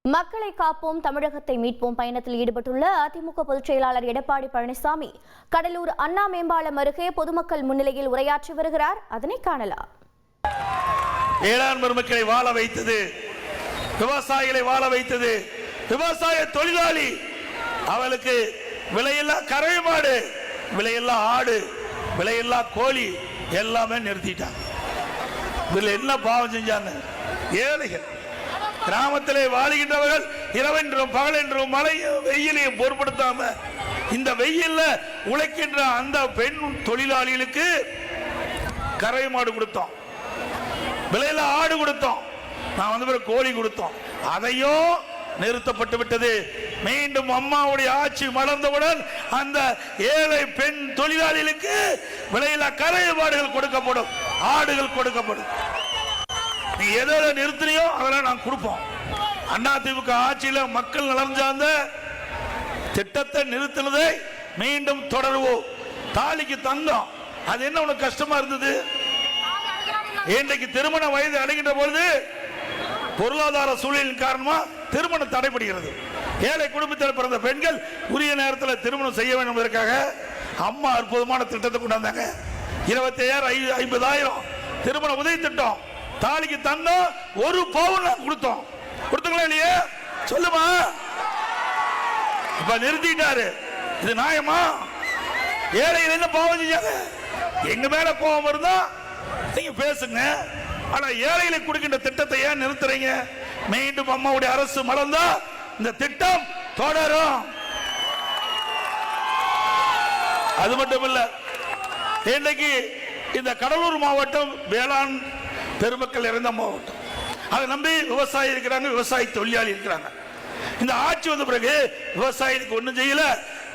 மக்களை காப்போம் தமிழகத்தை மீட்போம் பயணத்தில் ஈடுபட்டுள்ள அதிமுக பொதுச் செயலாளர் எடப்பாடி பழனிசாமி கடலூர் அண்ணா மேம்பாலம் அருகே பொதுமக்கள் முன்னிலையில் உரையாற்றி வருகிறார். அதனை காணலாம். வேளாண் பெருமக்களை வாழ வைத்தது, விவசாயிகளை வாழ வைத்தது, விவசாய தொழிலாளி அவளுக்கு விலையில்லா கறவை மாடு, விலையில்லா ஆடு, விலையில்லா கோழி எல்லாமே நிறுத்திட்டாங்க. இதுல என்ன பாவம் செஞ்சாங்க? ஏழைகள், கிராமத்திலே வாழுகின்றவர்கள் இரவென்றும் பகலென்றும் மழையும் வெயிலையும் பொருட்படுத்தாம இந்த வெயில்ல உழைக்கின்ற அந்த பெண் தொழிலாளிகளுக்கு கறவை மாடு கொடுத்தோம், விலையில ஆடு கொடுத்தோம், நான் வந்து கோழி கொடுத்தோம். அதையும் நிறுத்தப்பட்டு விட்டது. மீண்டும் அம்மாவுடைய ஆட்சி மலர்ந்தவுடன் அந்த ஏழை பெண் தொழிலாளிகளுக்கு விலையில கறவை மாடுகள் கொடுக்கப்படும், ஆடுகள் கொடுக்கப்படும். நீ எதை நிறுத்தினியோ அதெல்லாம் நான் கொடுப்போம். அதிமுக ஆட்சியில மக்கள் நலன் சார்ந்த திட்டத்தை நிறுத்தினதை மீண்டும் தொடருவோம். தாலிக்கு தங்கம், அது என்ன உனக்கு கஷ்டமா இருந்தது? இன்றைக்கு திருமண வயது அடைகின்ற பொழுது பொருளாதார சூழலின் காரணமா திருமணம் தடைபடுகிறது. ஏழை குடும்பத்தில் பிறந்த பெண்கள் உரிய நேரத்தில் திருமணம் செய்ய வேண்டும் என்பதற்காக அம்மா அற்புதமான திட்டத்தை கொண்டாந்தாங்க. 25,000 50,000 திருமண உதவி திட்டம். தாலிக்கு தந்தோம், ஒரு பவுன் கொடுத்தோம். கொடுத்தீங்களா இல்லையே? சொல்லுமா. இப்ப நிறுத்திட்டாரு. இது நியாயமா? ஏழைகள் என்ன பாவம் செஞ்சாங்க? எங்க மேல கோபம் இருந்தா நீங்க பேசுங்க. ஆனா ஏழைகளுக்கு கொடுக்கின்ற திட்டத்தை ஏன் நிறுத்துறீங்க? மீண்டும் அம்மாவுடைய அரசு மலர்ந்தா இந்த திட்டம் தொடரும். அது மட்டும் இல்ல, இன்றைக்கு இந்த கடலூர் மாவட்டம் வேளாண் பெருமக்கள் இறந்த மாவட்டம். அதை நம்பி விவசாயி இருக்கிறாங்க, விவசாய தொழிலாளி இருக்கிறாங்க. இந்த ஆட்சி வந்த பிறகு விவசாயிக்கு ஒன்றும் செய்யல,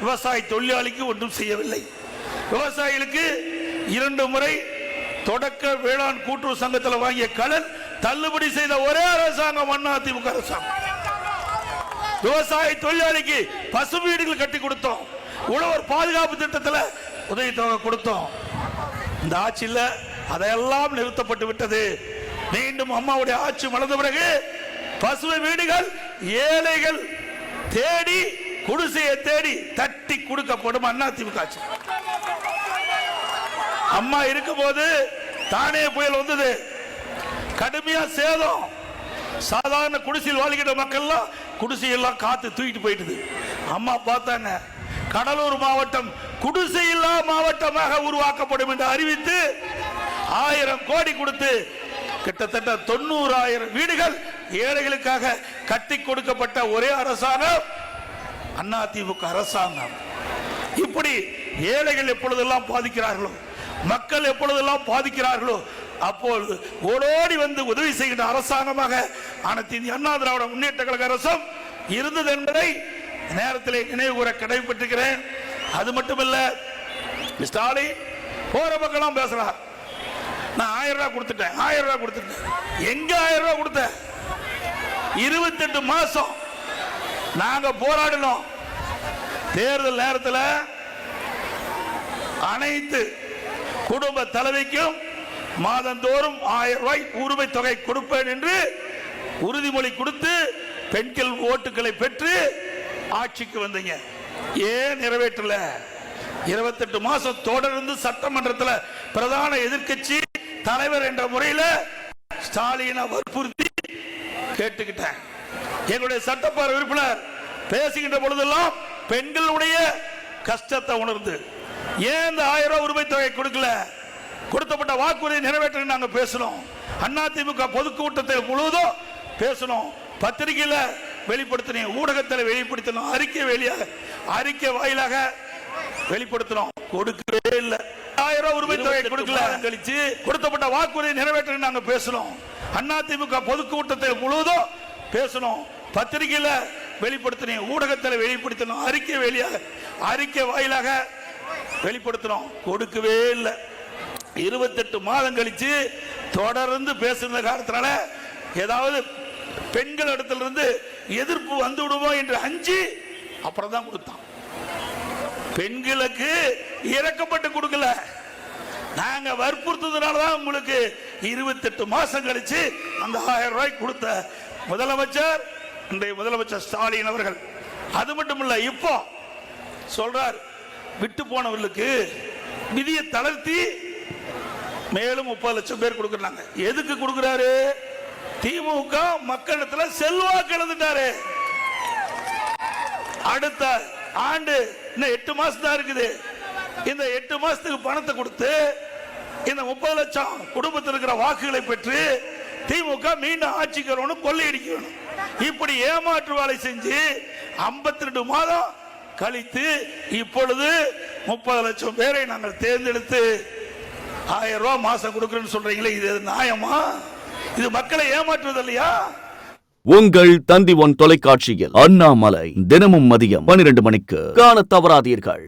விவசாய தொழிலாளிக்கு ஒன்றும் செய்யவில்லை. விவசாயிகளுக்கு 2 முறை தொடக்க வேளாண் கூட்டுறவு சங்கத்தில் வாங்கிய கடன் தள்ளுபடி செய்த ஒரே அரசாங்கம் அதிமுக அரசாங்கம். விவசாய தொழிலாளிக்கு பசு வீடுகள் கட்டி கொடுத்தோம், உழவர் பாதுகாப்பு திட்டத்தில் உதவித்தொகை கொடுத்தோம். இந்த ஆட்சியில் அதையெல்லாம் நிறுத்தப்பட்டு விட்டது. மீண்டும் அம்மாவுடைய ஆட்சி மலர்ந்த பிறகு பசுமை வீடுகள் ஏழைகள் தேடி குடிசையை தேடி தட்டி கொடுக்கப்படும். அதிமுக ஆட்சி அம்மா இருக்கும் போது தானே புயல் வந்தது, கடுமையா சேதம். சாதாரண குடிசையில் வாழ்கிற மக்கள் குடிசையெல்லாம் காத்து தூக்கிட்டு போயிட்டு அம்மா பார்த்தாங்க. கடலூர் மாவட்டம் குடிசையில்லா மாவட்டமாக உருவாக்கப்படும் என்று அறிவித்து 1000 கோடி கொடுத்து கிட்டத்தட்ட 90,000 வீடுகள் ஏழைகளுக்காக கட்டி கொடுக்கப்பட்ட ஒரே அரசாங்கம் அதிமுக அரசாங்கம். இப்படி ஏழைகள் எப்பொழுதெல்லாம் பாதிக்கிறார்களோ, மக்கள் எப்பொழுதெல்லாம் பாதிக்கிறார்களோ அப்பொழுது ஓடோடி வந்து உதவி செய்கின்ற அரசாங்கமாக அனைத்து இந்திய அண்ணா திராவிட முன்னேற்ற கழக அரசும் இருந்தது என்பதை நேரத்தில் நினைவு கூற கடமைப்பட்டிருக்கிறேன். அது மட்டுமல்ல, ஸ்டாலின் போற பக்கம் பேசுறார். நான் 1000 ரூபாய் கொடுத்துட்டேன், 1000 ரூபாய் கொடுத்துட்டேன். எங்க 1000 ரூபாய் கொடுத்த? 28 மாசம் நாங்க போராடினோம். தேர்தல் நேரத்தில் அனைத்து குடும்ப தலைவிக்கும் மாதந்தோறும் 1000 ரூபாய் உரிமை தொகை கொடுப்பேன் என்று உறுதிமொழி கொடுத்து பெண்கள் ஓட்டுகளை பெற்று ஆட்சிக்கு வந்தீங்க. ஏன் நிறைவேற்றல? 28 மாசம் தொடர்ந்து சட்டமன்றத்தில் பிரதான எதிர்க்கட்சி தலைவர் என்ற முறையில் ஸ்டாலினை வற்புறுத்தி கேட்டுக்கிட்டேன். எங்களுடைய சட்டப்பேரவை உறுப்பினர் பேசுகின்ற பொழுதெல்லாம் பெண்களுடைய கஷ்டத்தை உணர்ந்து ஏன் இந்த 1000 ரூபாய் உரிமை தொகை கொடுக்கல? கொடுத்தப்பட்ட வாக்குறுதி நிறைவேற்ற நாங்க பேசணும். அதிமுக பொதுக்கூட்டத்தில் முழுவதும் பேசணும், பத்திரிகையில வெளிப்படுத்தினோம், ஊடகத்தில் வெளிப்படுத்தணும், அறிக்கை வாயிலாக வெளிப்படுத்தணும். கொடுக்கவே இல்லை. 1000 ரூபாய் உரிமை தொகை கொடுக்கல. கழிச்சு கொடுத்தப்பட்ட வாக்குறுதி நிறைவேற்ற நாங்க பேசணும். அதிமுக பொதுக்கூட்டத்தில் முழுவதும் பேசணும், பத்திரிகையில வெளிப்படுத்தினோம், ஊடகத்தில் வெளிப்படுத்தணும், அறிக்கை வாயிலாக வெளிப்படுத்தணும். கொடுக்கவே இல்லை. 28 மாதம் கழிச்சு தொடர்ந்து பேசுகிற காரணத்தினால ஏதாவது பெண்கள் இடத்திலிருந்து எதிர்ப்பு வந்து விடுவோம் என்று அஞ்சி அப்புறம் தான் கொடுத்தான். பெண்களுக்கு இறக்கப்பட்டு கொடுக்கல, நாங்க வற்புறுத்ததுனாலதான் உங்களுக்கு 28 மாசம் கழிச்சு அந்த 1000 ரூபாய் கொடுத்த முதலமைச்சர் இன்றைய முதலமைச்சர் ஸ்டாலின் அவர்கள். அது மட்டும் இல்ல, இப்போ சொல்றார் விட்டு போனவர்களுக்கு விதியை தளர்த்தி மேலும் 30 லட்சம் பேர் கொடுக்கறாங்க. எதுக்கு கொடுக்கிறாரு? திமுக மக்களிடத்துல செல்வாக்கு இழந்துட்டாரு. அடுத்த ஆண்டு இன்னும் 8 மாசம் தான் இருக்குது. இந்த 8 மாசத்துக்கு பணத்தை கொடுத்து இந்த 30 லட்சம் குடும்பத்தில் இருக்கிற வாக்குகளை பெற்று திமுக மீண்டும் ஆட்சிக்கு வரணும், கொள்ளையடிக்கணும். இப்படி ஏமாற்று வேலை செஞ்சு 52 மாதம் கழித்து இப்பொழுது 30 லட்சம் பேரை நாங்கள் தேர்ந்தெடுத்து 1000 ரூபாய் மாசம் கொடுக்கிறேன்னு சொல்றீங்களே, இது நியாயமா? இது மக்களை ஏமாற்றுவது இல்லையா? உங்கள் தந்தி ஒன் தொலைக்காட்சியில் அண்ணாமலை தினமும் மதியம் 12 மணிக்கு காண தவறாதீர்கள்.